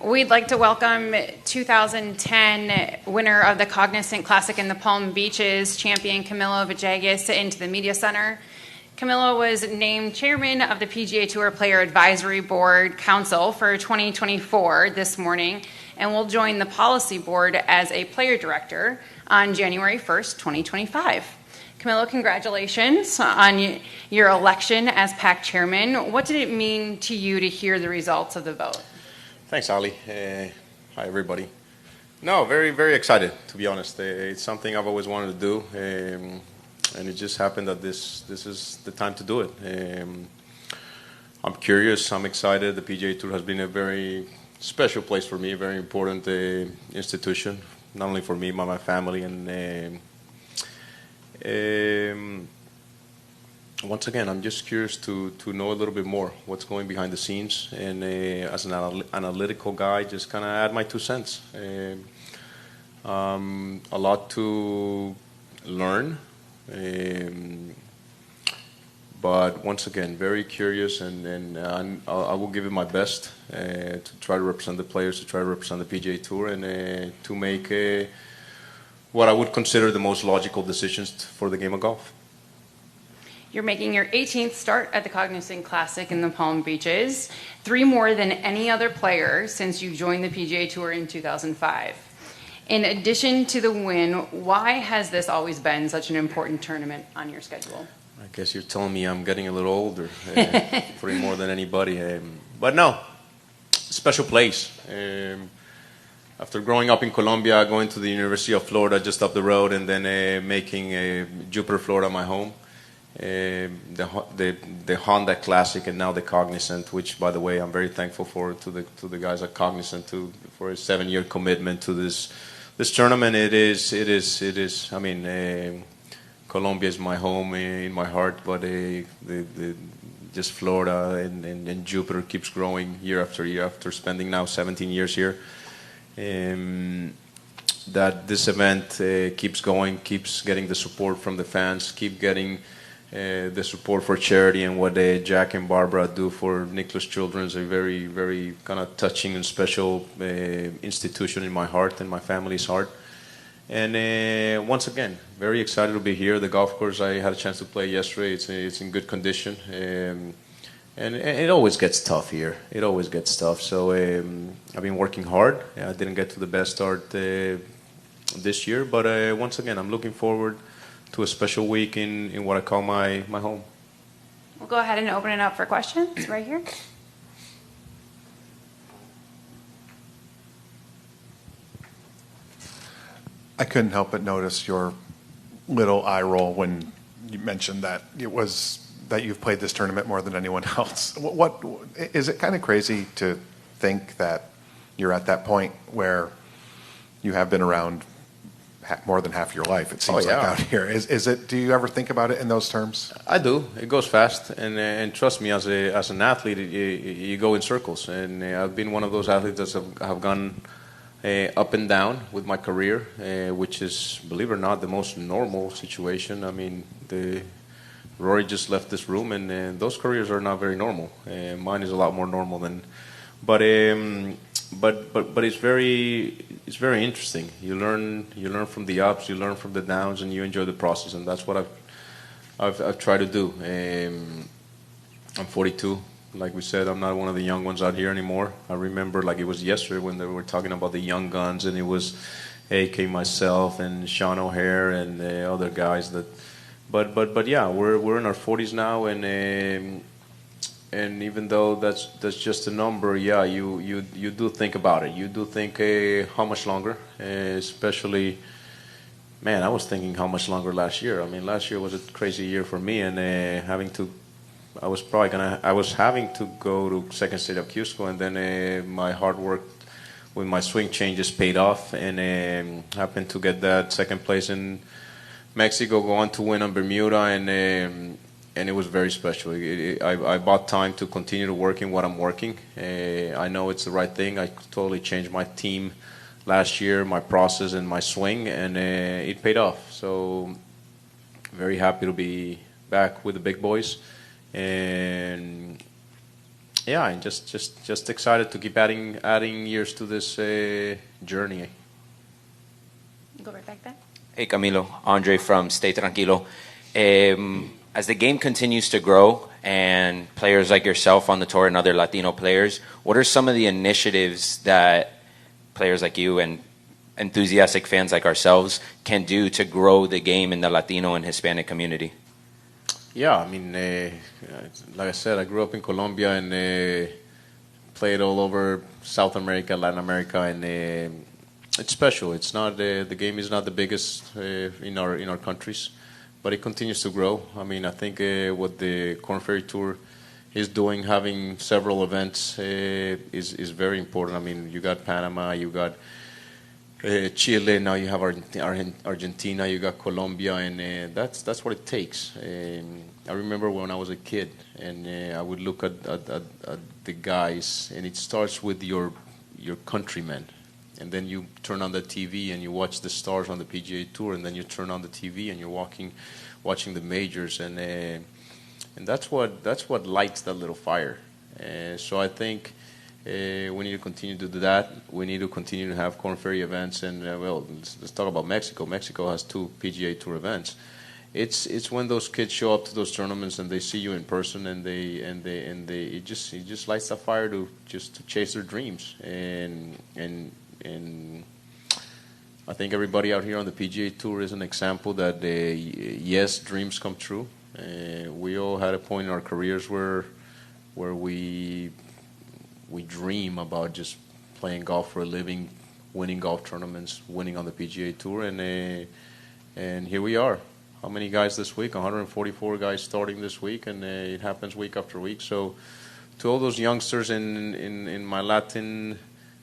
We'd like to welcome 2010 winner of the Cognizant Classic in the Palm Beaches, champion Camilo Villegas, into the Media Center. Camilo was named chairman of the PGA Tour Player Advisory Board Council for 2024 this morning, and will join the policy board as a player director on January 1st, 2025. Camilo, congratulations on your election as PAC chairman. What did it mean to you to hear the results of the vote? Thanks, Ali. Hi, everybody. No, very, very excited, to be honest. It's something I've always wanted to do, and it just happened that this is the time to do it. I'm curious. I'm excited. The PGA Tour has been a very special place for me, a very important institution, not only for me, but my family. And once again, I'm just curious to know a little bit more what's going behind the scenes, and as an analytical guy, just kind of add my 2 cents. A lot to learn, but once again, very curious, and I will give it my best to try to represent the players, to try to represent the PGA Tour, and to make what I would consider the most logical decisions for the game of golf. You're making your 18th start at the Cognizant Classic in the Palm Beaches, 3 more than any other player since you joined the PGA Tour in 2005. In addition to the win, why has this always been such an important tournament on your schedule? I guess you're telling me I'm getting a little older, 3 more than anybody. But no, special place. After growing up in Colombia, going to the University of Florida just up the road, and then making Jupiter, Florida my home. The Honda Classic, and now the Cognizant, which, by the way, I'm very thankful to the guys at Cognizant for a 7-year commitment to this tournament. It is. I mean, Colombia is my home in my heart, but just Florida and Jupiter keeps growing year after year after spending now 17 years here. That this event keeps going, keeps getting the support from the fans, keep getting the support for charity, and what Jack and Barbara do for Nicholas Children is a very, very kind of touching and special institution in my heart and my family's heart. And once again, very excited to be here. The golf course I had a chance to play yesterday, it's in good condition. And it always gets tough here. It always gets tough. So I've been working hard. I didn't get to the best start this year, but once again, I'm looking forward to a special week in what I call my home. We'll go ahead and open it up for questions right here. I couldn't help but notice your little eye roll when you mentioned that that you've played this tournament more than anyone else. What is it kind of crazy to think that you're at that point where you have been around more than half your life, it seems like, out here? Is it? Do you ever think about it in those terms? I do. It goes fast, and trust me, as an athlete, you go in circles. And I've been one of those athletes that have gone up and down with my career, which is, believe it or not, the most normal situation. I mean, Rory just left this room, and those careers are not very normal. Mine is a lot more normal than, but it's very interesting. You learn from the ups, you learn from the downs, and you enjoy the process. And that's what I've tried to do. I'm 42. Like we said, I'm not one of the young ones out here anymore. I remember like it was yesterday when they were talking about the young guns, and it was AK, myself, and Sean O'Hare, and other guys that. But yeah, we're in our 40s now, and even though that's just a number, yeah, you do think about it. You do think how much longer, especially. Man, I was thinking how much longer last year. I mean, last year was a crazy year for me, and I was having to go to second state of Cusco, and then my hard work with my swing changes paid off, and happened to get that second place in Mexico, go on to win on Bermuda, and it was very special. I bought time to continue to work in what I'm working. I know it's the right thing. I totally changed my team last year, my process and my swing, and it paid off. So very happy to be back with the big boys, and yeah, and just excited to keep adding years to this journey. Go right back there. Hey, Camilo. Andre from Stay Tranquilo. As the game continues to grow and players like yourself on the tour and other Latino players, what are some of the initiatives that players like you and enthusiastic fans like ourselves can do to grow the game in the Latino and Hispanic community? Yeah, I mean, like I said, I grew up in Colombia and played all over South America, Latin America, and it's special. It's not the game is not the biggest in our countries, but it continues to grow. I mean, I think what the Korn Ferry Tour is doing, having several events, is very important. I mean, you got Panama, you got Chile, now you have Argentina, you got Colombia, and that's what it takes. I remember when I was a kid, and I would look at the guys, and it starts with your countrymen, and then you turn on the TV and you watch the stars on the PGA Tour, and then you turn on the TV and you're watching the majors, and that's what lights that little fire. So I think. We need to continue to do that. We need to continue to have Korn Ferry events, and let's talk about Mexico. Mexico has 2 PGA Tour events. It's when those kids show up to those tournaments and they see you in person, and it just lights the fire to chase their dreams. And I think everybody out here on the PGA Tour is an example that yes, dreams come true. We all had a point in our careers where we dream about just playing golf for a living, winning golf tournaments, winning on the PGA Tour, and here we are. How many guys this week? 144 guys starting this week, and it happens week after week. So to all those youngsters in my Latin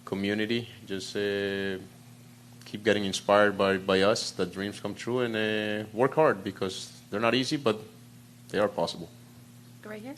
community, just keep getting inspired by us, that dreams come true, and work hard, because they're not easy, but they are possible. Go right here.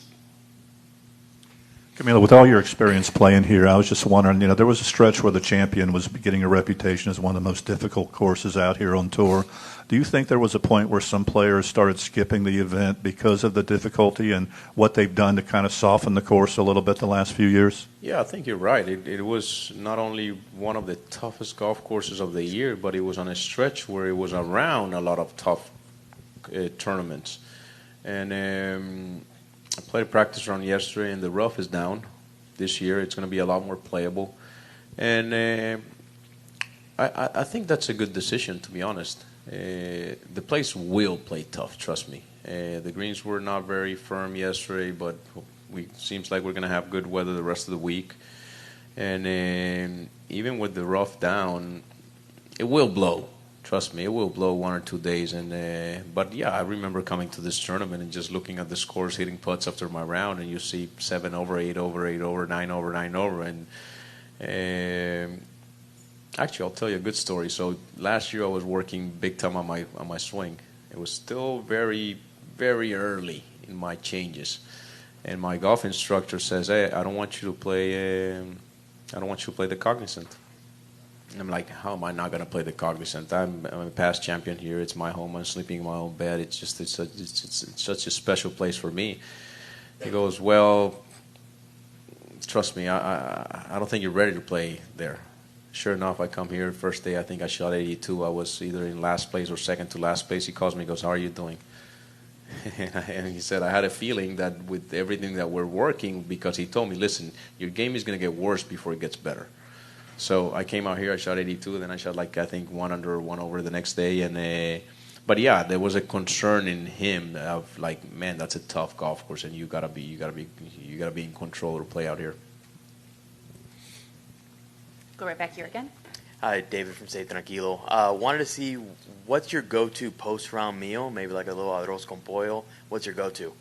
Camilo, with all your experience playing here, I was just wondering, there was a stretch where the Champion was getting a reputation as one of the most difficult courses out here on tour. Do you think there was a point where some players started skipping the event because of the difficulty and what they've done to kind of soften the course a little bit the last few years? Yeah, I think you're right. It was not only one of the toughest golf courses of the year, but it was on a stretch where it was around a lot of tough tournaments. And I played a practice round yesterday, and the rough is down. This year it's going to be a lot more playable. And I think that's a good decision, to be honest. The place will play tough, trust me. The greens were not very firm yesterday, but seems like we're going to have good weather the rest of the week. And even with the rough down, it will blow. Trust me, it will blow 1 or 2 days. But yeah, I remember coming to this tournament and just looking at the scores, hitting putts after my round, and you see 7 over, 8 over, 8 over, 9 over, 9 over. And actually, I'll tell you a good story. So last year I was working big time on my swing. It was still very, very early in my changes, and my golf instructor says, "Hey, I don't want you to play the Cognizant." And I'm like, how am I not going to play the Cognizant? I'm a past champion here. It's my home. I'm sleeping in my own bed. It's such a special place for me. He goes, well, trust me, I don't think you're ready to play there. Sure enough, I come here. First day, I think I shot 82. I was either in last place or second to last place. He calls me and goes, how are you doing? And he said, I had a feeling that with everything that we're working, because he told me, listen, your game is going to get worse before it gets better. So I came out here, I shot 82, then I shot I think 1 under, 1 over the next day, but yeah, there was a concern in him of man, that's a tough golf course, and you gotta be in control to play out here. Go right back here again. Hi, David from Stay Tranquilo. Wanted to see what's your go-to post-round meal, maybe like a little arroz con pollo. What's your go-to?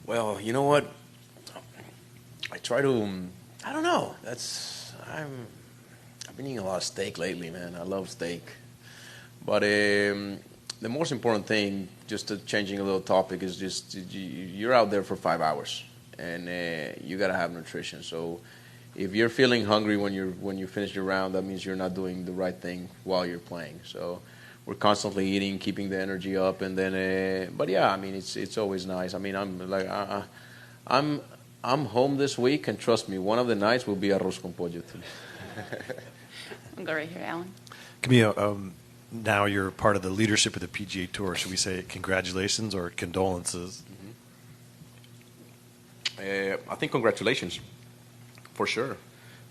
Well, you know what? I try to. I don't know. I've been eating a lot of steak lately, man. I love steak. But the most important thing, just changing a little topic, is just you're out there for 5 hours, and you got to have nutrition. So if you're feeling hungry when you finish your round, that means you're not doing the right thing while you're playing. So we're constantly eating, keeping the energy up, and then. But yeah, I mean, it's always nice. I mean, I'm I'm home this week, and trust me, one of the nights will be arroz con pollo too. We'll go right here, Alan. Camilo, now you're part of the leadership of the PGA Tour. Should we say congratulations or condolences? I think congratulations, for sure,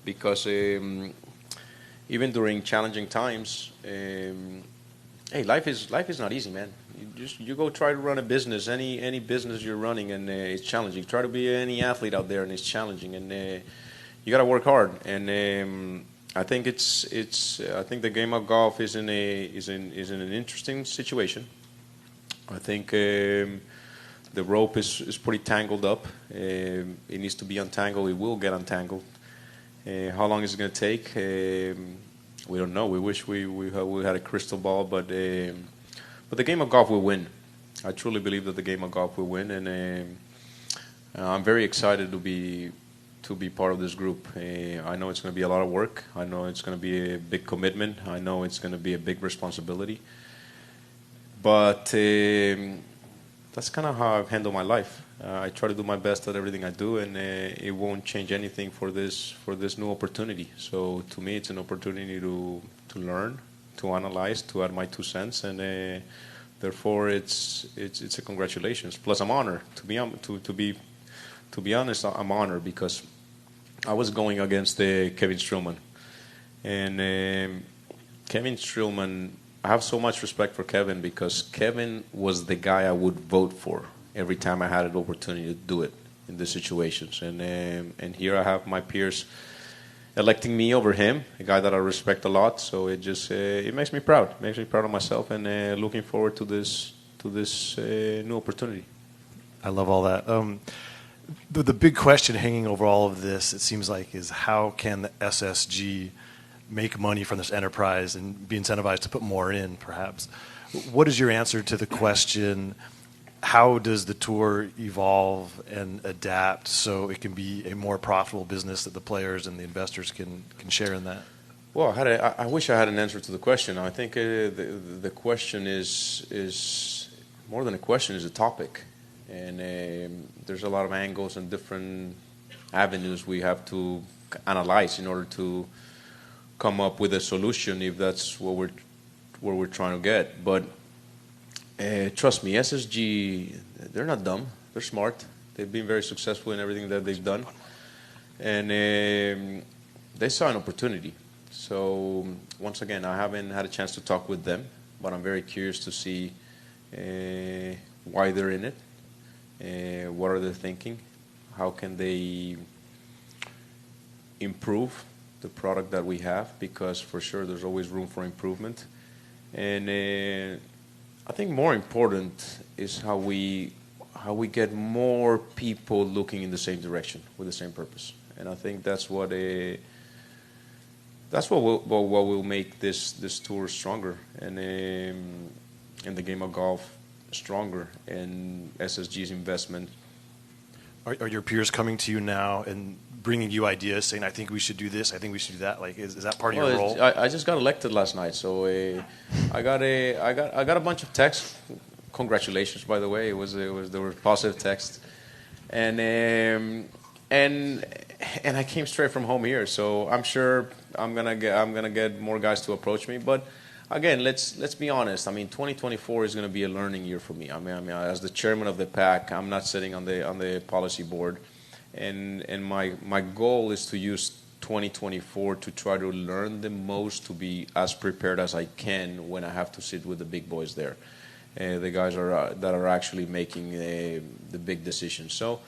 because even during challenging times, hey, life is not easy, man. You go try to run a business, any business you're running, and it's challenging. Try to be any athlete out there, and it's challenging, and you got to work hard. And I think I think the game of golf is in an interesting situation. I think the rope is pretty tangled up. It needs to be untangled. It will get untangled. How long is it going to take? We don't know. We wish we had a crystal ball, but the game of golf will win. I truly believe that the game of golf will win, and I'm very excited to be part of this group. I know it's going to be a lot of work. I know it's going to be a big commitment. I know it's going to be a big responsibility. But that's kind of how I handle my life. I try to do my best at everything I do, and it won't change anything for this new opportunity. So to me, it's an opportunity to learn, to analyze, to add my 2 cents, and therefore it's a congratulations. Plus, I'm honored to be honest. I'm honored because I was going against Kevin Streelman, and Kevin Streelman. I have so much respect for Kevin because Kevin was the guy I would vote for every time I had an opportunity to do it in these situations. And here I have my peers electing me over him, a guy that I respect a lot. So it just it makes me proud. It makes me proud of myself, and looking forward to this new opportunity. I love all that. The big question hanging over all of this, it seems like, is how can the SSG make money from this enterprise and be incentivized to put more in, perhaps? What is your answer to the question, how does the tour evolve and adapt so it can be a more profitable business that the players and the investors can share in that? Well, I wish I had an answer to the question. I think the question is more than a question, is a topic. And there's a lot of angles and different avenues we have to analyze in order to come up with a solution, if that's what we're trying to get. But trust me, SSG, they're not dumb. They're smart. They've been very successful in everything that they've done, and they saw an opportunity. So once again, I haven't had a chance to talk with them, but I'm very curious to see why they're in it, what are they thinking, how can they improve the product that we have, because for sure there's always room for improvement. And I think more important is how we get more people looking in the same direction with the same purpose. And I think that's what will make this tour stronger, and the game of golf stronger, and SSG's investment. Are your peers coming to you now and bringing you ideas, saying, I think we should do this, I think we should do that? Like, is that part of your role? I just got elected last night, so I got a bunch of texts. Congratulations, by the way. There were positive texts, and I came straight from home here, so I'm sure I'm gonna get more guys to approach me. But again, let's be honest. I mean, 2024 is going to be a learning year for me. I mean, as the chairman of the PAC, I'm not sitting on the policy board, and my goal is to use 2024 to try to learn the most, to be as prepared as I can when I have to sit with the big boys there, the guys that are actually making the big decisions. So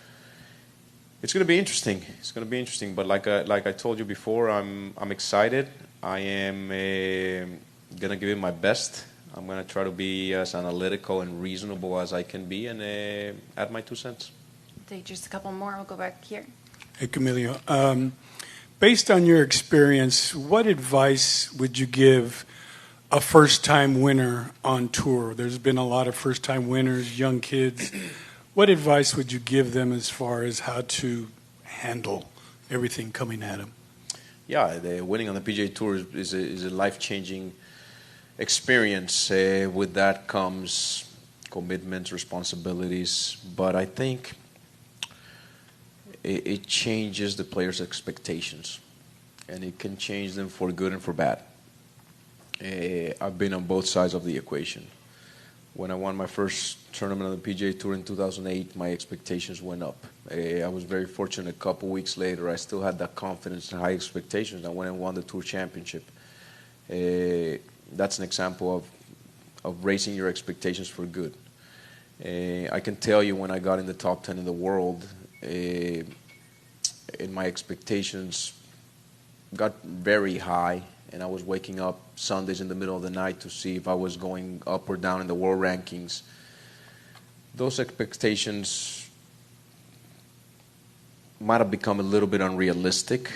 it's going to be interesting. It's going to be interesting. But like I told you before, I'm excited. I am going to give it my best. I'm going to try to be as analytical and reasonable as I can be, and add my 2 cents. Take just a couple more. We'll go back here. Hey, Camilo. Based on your experience, what advice would you give a first-time winner on tour? There's been a lot of first-time winners, young kids. What advice would you give them as far as how to handle everything coming at them? Yeah, the winning on the PGA Tour is a life-changing experience. With that comes commitments, responsibilities. But I think it changes the players' expectations, and it can change them for good and for bad. I've been on both sides of the equation. When I won my first tournament on the PGA Tour in 2008, my expectations went up. I was very fortunate. A couple weeks later, I still had that confidence and high expectations. I went and won the Tour Championship. That's an example of raising your expectations for good. I can tell you when I got in the top 10 in the world, and my expectations got very high, and I was waking up Sundays in the middle of the night to see if I was going up or down in the world rankings. Those expectations might have become a little bit unrealistic.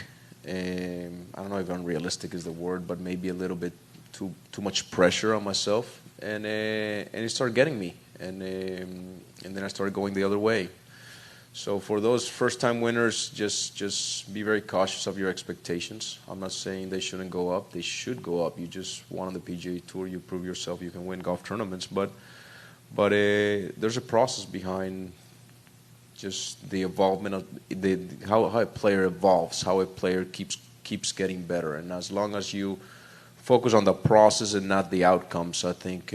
I don't know if unrealistic is the word, but maybe a little bit too much pressure on myself, and it started getting me, and then I started going the other way. So for those first-time winners, just be very cautious of your expectations. I'm not saying they shouldn't go up. They should go up. You just won on the PGA Tour. You prove yourself. You can win golf tournaments. But there's a process behind just the involvement of how a player evolves, how a player keeps getting better. And as long as you focus on the process and not the outcomes, I think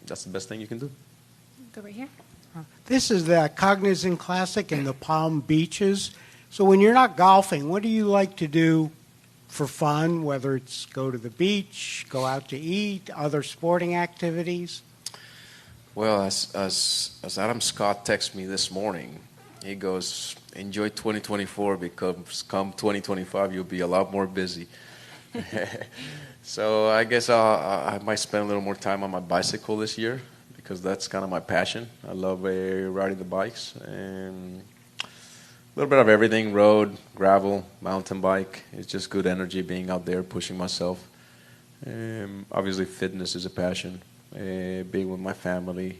that's the best thing you can do. Go right here. This is the Cognizant Classic in the Palm Beaches. So when you're not golfing, what do you like to do for fun, whether it's go to the beach, go out to eat, other sporting activities? Well, as Adam Scott texted me this morning, he goes, enjoy 2024 because come 2025 you'll be a lot more busy. So I guess I might spend a little more time on my bicycle this year, because that's kind of my passion. I love riding the bikes, and a little bit of everything: road, gravel, mountain bike. It's just good energy being out there, pushing myself. Obviously, fitness is a passion. Being with my family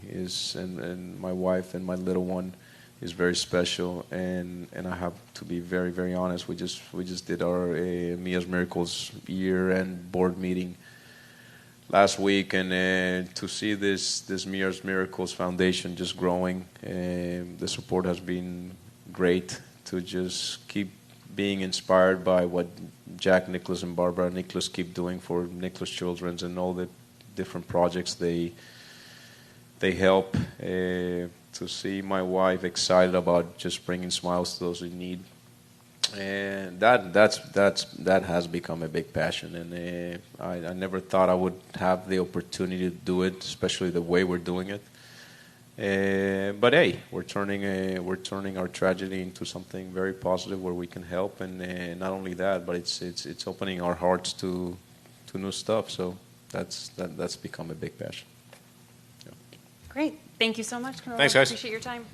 and my wife and my little one is very special. And I have to be very, very honest. We just did our Mia's Miracles year-end board meeting last week, and to see this Mia's Miracles Foundation just growing, the support has been great. To just keep being inspired by what Jack Nicklaus and Barbara Nicklaus keep doing for Nicklaus Children's and all the different projects they help. To see my wife excited about just bringing smiles to those in need. And that has become a big passion, and I never thought I would have the opportunity to do it, especially the way we're doing it. But hey, we're turning our tragedy into something very positive where we can help, and not only that, but it's opening our hearts to new stuff. So that's become a big passion. Yeah. Great. Thank you so much, Camilo. Thanks, guys. Appreciate your time.